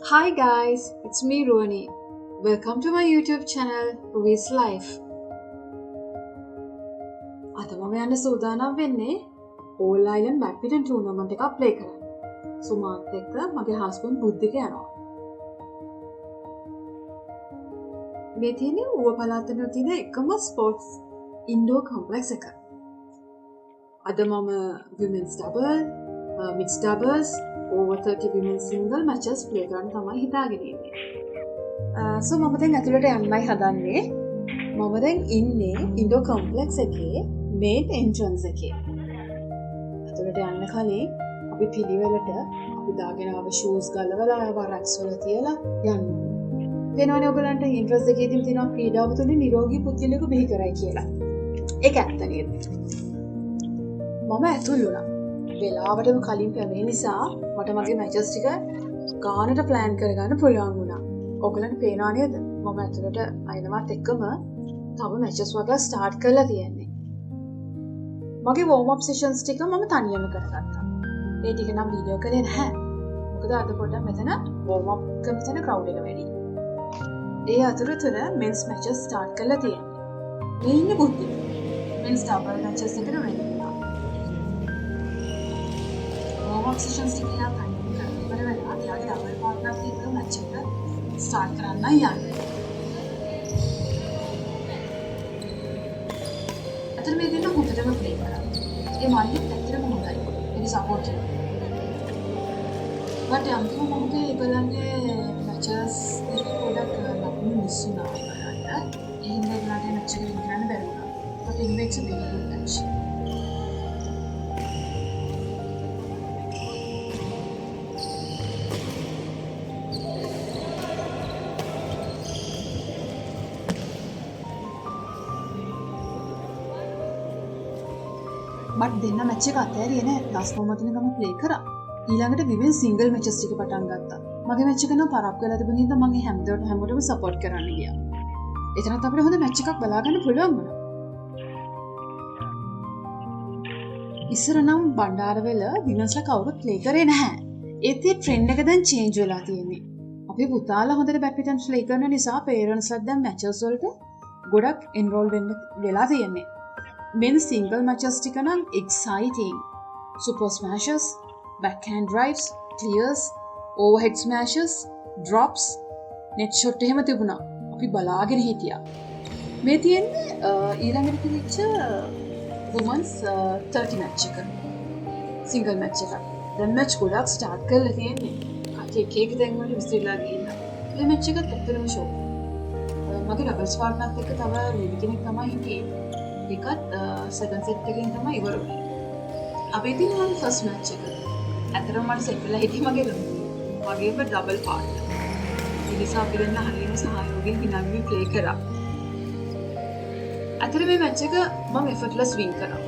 Hi guys, it's me Rohini. Welcome to my YouTube channel, Rui's Life. අද මම යන්න සූදානම් වෙන්නේ All Island Badminton Tournament එකක් play කරන්න. So මාත් එක්ක මගේ husband බුද්ධික යනවා. මේ තියෙන්නේ ඌව පළාතේ තියෙන එකම sports indoor complex එක. අද මම women's double, mixed doubles, over 30 women's single matches play කරන්න තමයි හිතාගෙන ඉන්නේ. So මම දැන් ඇතුළට යන්නයි හදන්නේ. මම දැන් ඉන්නේ indoor complex එකේ main entrance එකේ. ඇතුළට යන්න කලින් අපි පිළිවෙලට අපි දාගෙන ආව shoes ගලවලා ආව racks වල තියලා යන්න. වෙනවනේ ඔයගලන්ට entrance එකේදීම තියෙනවා ක්‍රීඩාව තුනේ නිරෝගී පුද්ගලයෙකු බිහි කරයි කියලා. ඒක ඇත්ත නේද? මම ඇතුල් වුණා. වෙලාවටම කලින් පැමිණි නිසා මට මගේ මැචස් ටික ගානට ප්ලෑන් කරගන්න පුළුවන් වුණා. ඔයගලන්ට පේනවා නේද? මම ඇතුළට අයනවත් එක්කම තව මැචස් වගේ ස්ටාර්ට් කරලා තියෙන්නේ. මගේ වෝම් අප් සෙෂන්ස් ටික මම තනියම කරගත්තා. ඒ ටික නම් වීඩියෝ කරේ නැහැ. මොකද අද පොඩ්ඩක් මෙතන වෝම් අප් කරන ක්‍රවුඩ් එක වැඩි. ඒ අතරතුර මෙන්ස් මැචස් ස්ටාර්ට් කරලා තියෙන්නේ. මේ ඉන්නේ බුද්ධි. මෙන්ස් ඩබල් මැචස් එකට රෙඩි වුණා. වෝම් අප් සෙෂන්ස් ටික නම් තනියම කරලා වෙලා ඊළඟ ඩබල් පාර්ට්නර්ස් එක්ක මැච් එක ස්ටාර්ට් කරන්න යන්නේ. අතන මේ දෙන්න හොඳටම ප්ලේ කරා. ඒ මල්ලිත් ඇත්තටම හොඳයි. ඒක සපෝට් කරනවා. බට් අන්තිම මොහොතේ ඒගොල්ලන්ගේ මැචස් එක පොඩක් ලකුණු මිස් වුණා ඒගොල්ලන්ට. ඒ හින්දා ඒගොල්ලන්ට මැච් එක වින් කරන්න බැරි වුණා. But it makes a big difference. But දෙන්න මැච් එක අතෑරියේ නෑ. ලාස්ට් මොමන්ට් එක ගම ප්ලේ කරා. ඊළඟට විවින් සිංගල් මැචස් ටික පටන් ගත්තා. මගේ මැච් එක නම් පරක් වෙලා තිබුණ හින්දා මම ඒ හැමෝටම සපෝට් කරන්න ගියා. එතනත් අපිට හොඳ මැච් එකක් බලා ගන්න පුළුවන් වුණා. ඉස්සර නම් බණ්ඩාරවෙල විමර්ශක කවුරුත් ප්ලේ කරේ නැහැ. ඒත් ඒ ට්‍රෙන්ඩ් එක දැන් චේන්ජ් වෙලා තියෙන්නේ. අපේ පුතාලා හොඳට බැඩ්මින්ටන් ප්ලේ කරන නිසා පේරන්ට්ස්ලාත් දැන් මැචස් වලට ගොඩක් එන්රෝල් වෙන්න වෙලා තියෙන්නේ. Men single matches ටික නම් exciting. Super smashes, backhand drives, clears, overhead smashes, drops, net shot එහෙම තිබුණා. අපි බලාගෙන හිටියා. මේ තියෙන්නේ ඊළඟට තිබිච්ච women's 30 match එක. single match එක. දැන් match ගොඩක් start කරලා තියෙන්නේ. කටි එක දැන් වල විසිරලා ගිහින්. මේ match එකත් ඇත්තටම ෂෝ. මගේ doubles partner එක්ක තව රෙඩි කෙනෙක් තමයි හිටියේ. ඒකත් සෙකන්ඩ් සෙට් එකකින් තමයි ඉවර වුනේ. අපි ඉතින් ෆස්ට් මැච් එක. ඇත්තටම මට සෙට් වෙලා හිටියේ මගේම ඩබල් පාර්ට්නර්. ඒ නිසා අපි දෙන්න හරියම සහයෝගයෙන් හිනාගෙන ප්ලේ කරා. ඇත්තට මේ මැච් එක මම එෆර්ට්ලස් වින් කරා.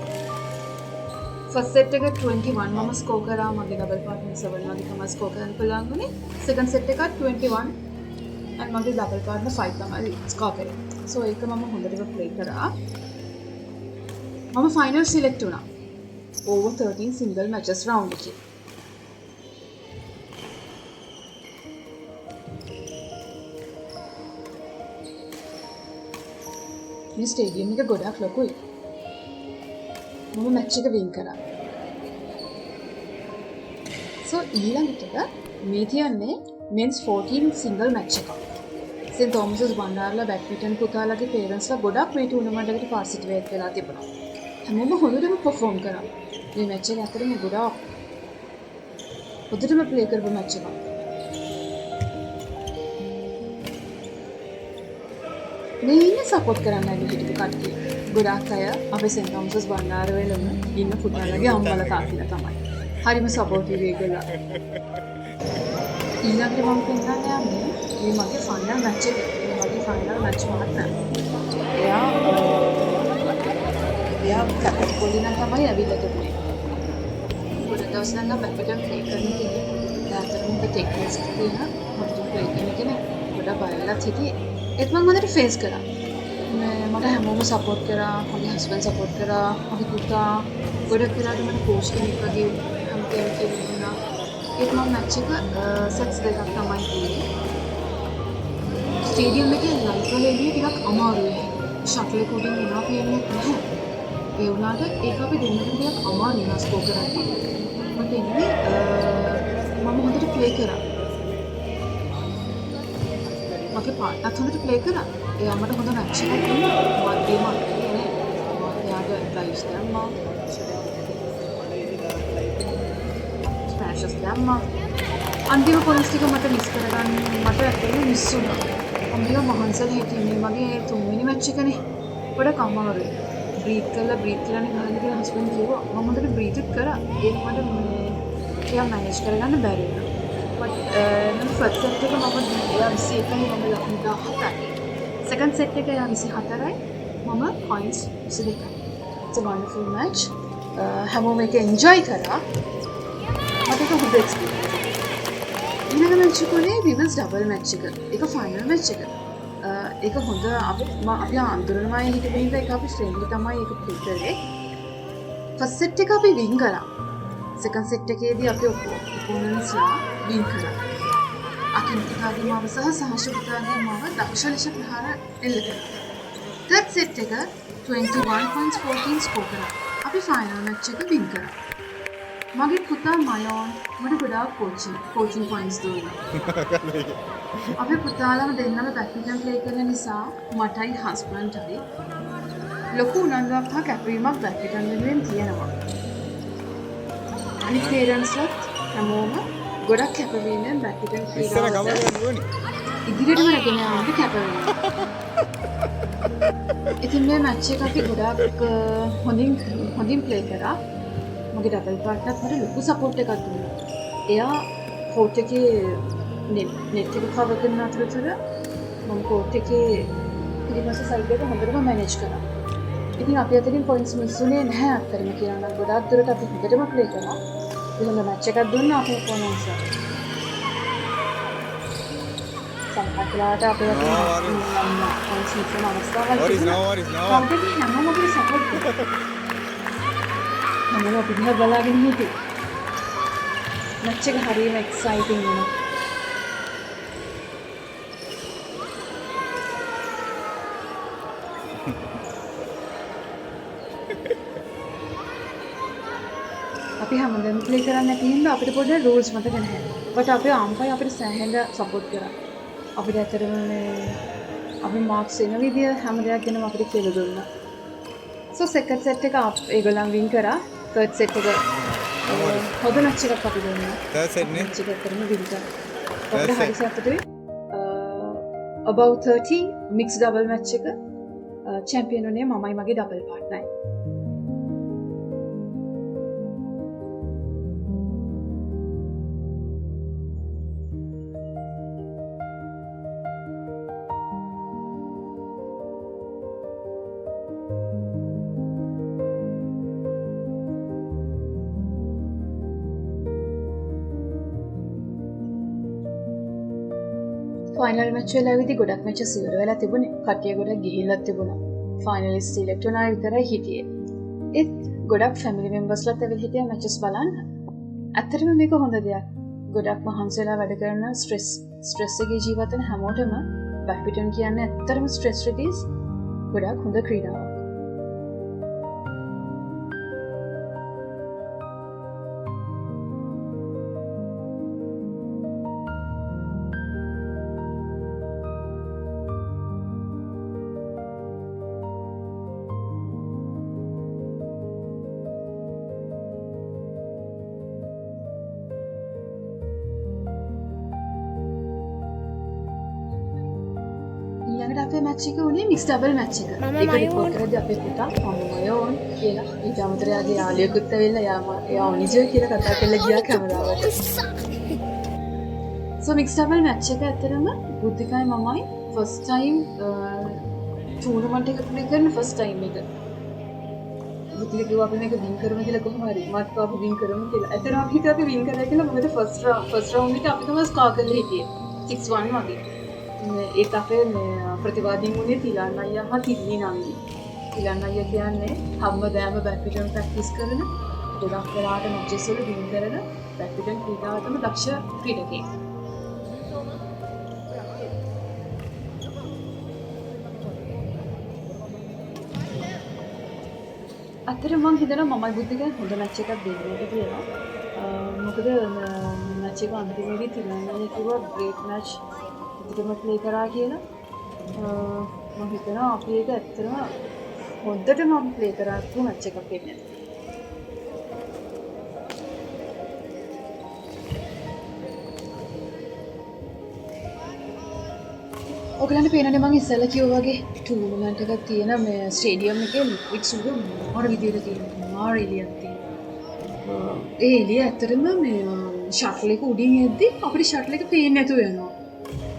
ෆස්ට් සෙට් එක 21 මම ස්කෝර් කරා. මගේ ඩබල් පාර්ට්නර් 7 වගේ තමයි ස්කෝර් කරන්න පුළුවන් වුණේ. සෙකන්ඩ් සෙට් එකත් 21 and මගේ ඩබල් පාර්ට්නර් 5 තමයි ස්කෝර් කරේ. සෝ ඒක මම හොඳට ප්ලේ කරා. මම ෆයිනල් සිලෙක්ට් වුණා. over 13 single matches round එකේ. මේ ස්ටේඩියම් එක ගොඩක් ලොකුයි. මම මැච් එක වින් කරා. සෝ ඊළඟට මේ තියන්නේ men's 14 single match එකක්. සෙන්ට් තෝමසස් බණ්ඩාරලා බැඩ්මින්ටන් පුතාලගේ පේරන්ට්ස්ලා ගොඩක් මේ ටූර්නමන්ට් එකට පාර්ටිසිපේට් වෙලා තිබුණා. හැමෝම හොඳටම පර්ෆෝම් කරා. මේ මැච් එක ඇත්තටම ගොඩක් හොඳටම ප්ලේ කරපු මැච් එකක්. මේ ඉන්නේ සපෝට් කරන්න ඇවිත් හිටපු කට්ටිය. ගොඩක් අය අපේ සෙන්ට් තෝමසස් බණ්ඩාරවලම ඉන්න පුතාලගේ අම්මලා තාත්තලා තමයි. හරිම සපෝටිව් ඒගොල්ලෝ. ඊළඟට මම පෙන්නන්න යන්නේ මේ මගේ ෆයිනල් මැච් එක. මගේ ෆයිනල් මැච් පාර්ට්නර්. එයා කැපිටෝලි නම් තමයි ඇවිල්ලා තිබුණේ. ගොඩ දවස් නම් බැඩ්මින්ටන් ප්ලේ කරන කෙනෙක්. ඊට ටෙක්නික්ස් තියෙන හොඳට ප්ලේ කරන කෙනෙක්. ගොඩ බයලත් හිටියේ. ඒත් මම හොඳට ෆේස් කරා. මට හැමෝම සපෝට් කරා. මගේ හස්බන්ඩ් සපෝට් කරා. මගේ පුතා ගොඩක් වෙලාවට මට කෝච් කෙනෙක් වගේ හැමෝම කෙනෙක් වුණා. ඒත් මම මැච් එක සෙට්ස් දෙකක් තමයි තියෙන්නේ. ස්ටේඩියම් එකේ ලයිට් වල එළිය ටිකක් අමාරුයි. ෂටල් එක උඩින් එනවා පේන්නේ නැහැ. ඒ වුණාට ඒක අපි දෙන්නට ටිකක් අමාරුයි නස් ස්කෝර් කරද්දී. මට ඉන්නේ මම හොඳට ප්ලේ කරා. මගේ පාර්ට්නර්ත් හොඳට ප්ලේ කරා. එයා මට හොඳ මැච් එකක් දුන්නා. මම ගේම් එකක් නේ. එයාට ඩ්‍රයිව්ස් දැම්මා. ස්මෑෂස් දැම්මා. අන්තිම පොයින්ට්ස් ටික මට මිස් කරගන්න මට ඇත්තටම මිස් වුණා. මම ටික මහන්සිලා හිටියේ මගේ තුන්වෙනි මැච් එකනේ. ගොඩක් අමාරුයි. බ්‍රීත් කරලානේ ගහන්න කියලා හස්බන්ඩ් කිව්වා. මම හොඳට බ්‍රීත් කරා. ඒක මට එයා මැනේජ් කරගන්න බැරි වුණා. මම ෆස්ට් සෙට් එක මම 21යි මම ලකුණු 17යි. සෙකන්ඩ් සෙට් එක 24යි මම points 22යි. It's a wonderful match. හැමෝම ඒක එන්ජොයි කරා. මට ඒක හොඳ එක්ස්පීරියන්ස්. ඊළඟ මැච් එකනේ විමන්ස් ඩබල් මැච් එක. ඒක ෆයිනල් මැච් එක. ඒක හොඳ අපි අඳුරනමයි හිටපු හින්දා ඒක අපි ෆ්‍රෙන්ඩ්ලි තමයි ඒක ප්ලේ කරේ. ෆස්ට් සෙට් එක අපි වින් කරා. සෙකන්ඩ් සෙට් එකේදී අපි ඔපොනන්ට්ස්ලා වින් කරා. අකින්තිකාගේ මාව සහ සහශුභතාගේ මාව දක්ෂ ලෙස ප්‍රහාර එල්ල කළා. තර්ඩ් සෙට් එක 21 points 14 ස්කෝර් කරා. අපි ෆයිනල් මැච් එක වින් කරා. මගේ පුතා මයෝන් මට ගොඩාක් කෝචින් පොයින්ට්ස් දුන්නා. අපේ පුතාලම දෙන්නම බැඩ්මින්ටන් ප්ලේ කරන නිසා මටයි හස්බන්ඩ්ටයි ලොකු උනන්දුවක් හා කැපවීමක් බැඩ්මින්ටන් වෙනුවෙන් තියෙනවා. අනිත් පේරන්ට්ස්ලත් හැමෝම ගොඩක් කැපවීමෙන් බැඩ්මින්ටන් ක්‍රීඩාවට ඉදිරියටම රැගෙන යන්නට කැප වෙනවා. ඉතින් මේ මැච් එක අපි ගොඩාක් හොඳින් ප්ලේ කරා. මගේ ඩබල් පාර්ට්නර්ත් මට ලොකු සපෝට් එකක් දුන්නා. එයා කෝට් එකේ නෙට් එක කවර් කරන අතරතුර මම කෝට් එකේ පිටිපස්ස සයිඩ් එක හොඳටම මැනේජ් කරා. ඉතින් අපි අතරින් පොයින්ට්ස් මිස් වුණේ නැහැ අත්‍තරම කියලා නම් ගොඩාක් දුරට අපි හොඳටම ප්ලේ කරා. ඊළඟ මැච් එකක් දුන්නා අපේ ඔපොනන්ට්ස්ලා. සම්පූර්ණවට අපේ පොයින්ට්ස් මිස් වෙන අවස්ථාවල් තිබුණා. කවුරුත් හැමෝම අපිට සපෝට් කරා. හැමෝම අපි දිහා බලාගෙන හිටියේ. මැච් එක හරියම එක්සයිටිං වුණා. අපි හැමදාම ප්ලේ කරන්නේ නැති හින්දා අපිට පොඩ්ඩක් රූල්ස් මතක නැහැ. බට් අපේ අම්පයි අපිට සෑහෙන සපෝට් කරා. අපිට ඇත්තටම මේ අපි මාක්ස් එන විදිය හැම දෙයක් ගැනම අපිට කියලා දුන්නා. සෝ සෙකන්ඩ් සෙට් එක ඒගොල්ලන් වින් කරා. තර්ඩ් සෙට් එක හොඳ මැච් එකක් අපි දුන්නා. තර්ඩ් සෙට් නේ මැච් එක කරමු වින් කරා. අපිට හරි සතුටුයි. about 30 mixed double match එක චැම්පියන් වුණේ මමයි මගේ ඩබල් පාර්ට්නර්යි. ෆයිනල් මැච් වල ඇවිත් ගොඩක් මැචස් ඉවර වෙලා තිබුණේ. කට්ටිය ගොඩක් ගිහිල්ලා තිබුණා. ෆයිනලිස්ට් සිලෙක්ට් වුණා විතරයි හිටියේ. ඒත් ගොඩක් ෆැමිලි මෙම්බර්ස්ලාත් ඇවිත් හිටියා මැචස් බලන්න. ඇත්තටම මේක හොඳ දෙයක්. ගොඩක් මහන්සි වෙලා වැඩ කරන ස්ට්‍රෙස් එකේ ජීවත් වෙන හැමෝටම බැඩ්මින්ටන් කියන්නේ ඇත්තටම ස්ට්‍රෙස් රිලීස් ගොඩක් හොඳ ක්‍රීඩාවක්. ඊළඟට අපේ මැච් එක උනේ මික්ස් ඩබල් මැච් එක. ඒක රිපෝට් කරද්දී අපේ පුතා මම මයෝන් කියලා ඊට අමතරව යාගේ යාළුවෙකුත් ඇවිල්ලා එයා ඔනිජෝ කියලා කතා කරලා ගියා කැමරාවට. සෝ මික්ස් ඩබල් මැච් එක ඇත්තටම බුද්ධිකයි මමයි ෆස්ට් ටයිම් ටූර්නමන්ට් එකක ප්ලේ කරන ෆස්ට් ටයිම් එක. බුද්ධික කිව්වා අපි මේක වින් කරමු කියලා කොහොම හරි. මත් අපි වින් කරමු කියලා. ඇත්තටම අපි හිතුවා අපි වින් කරා කියලා. මොකද ෆස්ට් රවුන්ඩ් එක අපි තමයි ස්කෝර් කරලා හිටියේ. 6-1 වගේ. ඒත් අපේ ප්‍රතිවාදීන් වුණේ තිලන් අයියා හා තිල්ලි නංගි. තිලන් අයියා කියන්නේ හැමදාම බැඩ්මින්ටන් ප්‍රැක්ටිස් කරන ගොඩක් වෙලාවට මැචස් වල වින් කරන බැඩ්මින්ටන් ක්‍රීඩාවටම දක්ෂ ක්‍රීඩකයෙක්. අතර මං හිතනවා මමයි බුද්ධික හොඳ මැච් එකක් දෙන්නට කියලා. මොකද මැච් එක අන්තිමේදී තිරංගනය කිව්වා ග්‍රේට් මැච් විදිහටම ප්ලේ කරා කියලා. මම හිතනවා අපි ඒක ඇත්තටම හොඳටම අපි ප්ලේ කරපු මැච් එකක් වෙන්නේ. ඔයගලන්ට පේනනේ මම ඉස්සෙල්ලා කිව්වා වගේ ටූර්නමන්ට් එකක් තියෙන මේ ස්ටේඩියම් එකේ ලික්විඩ් සුග මොහොර විදියට තියෙනවා. මාර එළියක් තියෙනවා. ඒ එළිය ඇත්තටම මේ ෂටල් එක උඩින් යද්දි අපිට ෂටල් එක පේන්නේ නැතුව යනවා.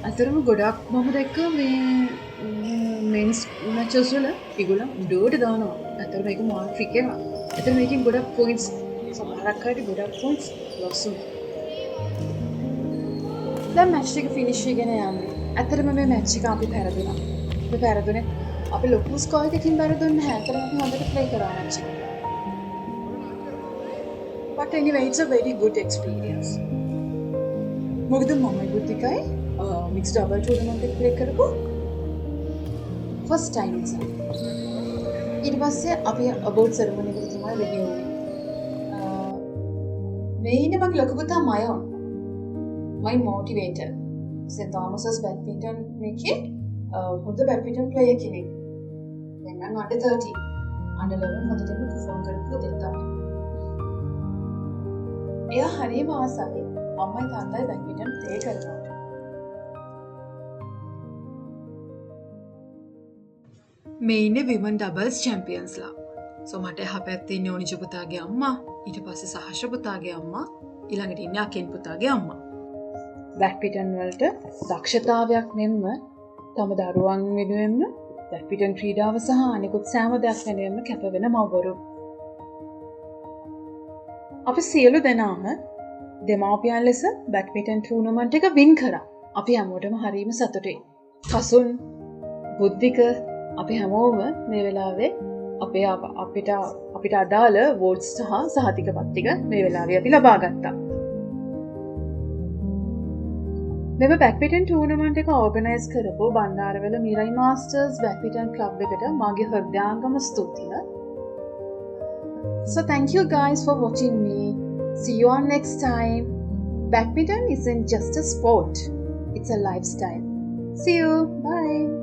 ඇත්තටම ගොඩක් මම දැක්කා මේ මෙන්ස් මැචස් වල ඒගොල්ලෝ උඩට දානවා. ඇත්තටම මේක මාර ට්‍රික් එකක්. ඇත්තටම මේකෙන් ගොඩක් පොයින්ට්ස් සමහරක් අයට ගොඩක් පොයින්ට්ස් ලොස් වුණා. දැන් මැච් එක ෆිනිෂ් වෙගෙන යන්නේ. ඇත්තටම මේ මැච් එක අපි පෙරදුනා. අපි පෙරදුනේ අපි ලොකු ස්කෝර් එකකින් පෙරදුන්නේ නැහැ. ඇත්තටම අපි හොඳට ප්ලේ කරා මැච් එක. But anyway, it's a very good experience. මොකද මම බුද්ධිකයි මික්ස් ඩබල් ටූර්නමන්ට් එක ප්ලේ කරපු ෆස්ට් ටයිම් නිසා. ඊට පස්සේ අපි අවෝඩ් සෙරමනි එකට තමයි රෙඩි වුණේ. මේ ඉන්නේ මගේ ලොකු පුතා මයෝන්. my motivator. St. Thomas's badminton එකේ හොඳ badminton player කෙනෙක්. දැන් නම් under 30. under 11 හොඳටම perform කරපු දෙයක් තමයි. එයා හරියම ආසයි අම්මයි තාත්තයි badminton play කරනවා. මේ ඉන්නේ women doubles champions ලා. so මට එහා පැත්තේ ඉන්නේ ඕනිජ පුතාගේ අම්මා, ඊට පස්සේ සහෂ පුතාගේ අම්මා, ඊළඟට ඉන්නේ අකින් පුතාගේ අම්මා. බැඩ්මින්ටන් වලට දක්ෂතාවයක් මෙන්ම තම දරුවන් වෙනුවෙන්ම බැඩ්මින්ටන් ක්‍රීඩාව සහ අනෙකුත් සෑම දෙයක් වෙනුවෙන්ම කැප වෙන මව්වරු. අපි සියලු දෙනාම දෙමාපියන් ලෙස බැඩ්මින්ටන් ටූර්නමන්ට් එක වින් කරා. අපි හැමෝටම හරිම සතුටුයි. කසුන්, බුද්ධික අපි හැමෝම මේ වෙලාවේ අපිට අදාළ වෝට්ස් සහ සහතිකපත් ටික මේ වෙලාවේ අපි ලබා ගත්තා. මෙම බැඩ්මින්ටන් ටූර්නමන්ට් එක ඕගනයිස් කරපු බණ්ඩාරවැල මිරයි මාස්ටර්ස් බැඩ්මින්ටන් ක්ලබ් එකට මගේ හෘදයාංගම ස්තුතිය. So thank you guys for watching me. See you on next time. Badminton isn't just a sport. It's a lifestyle. See you. Bye.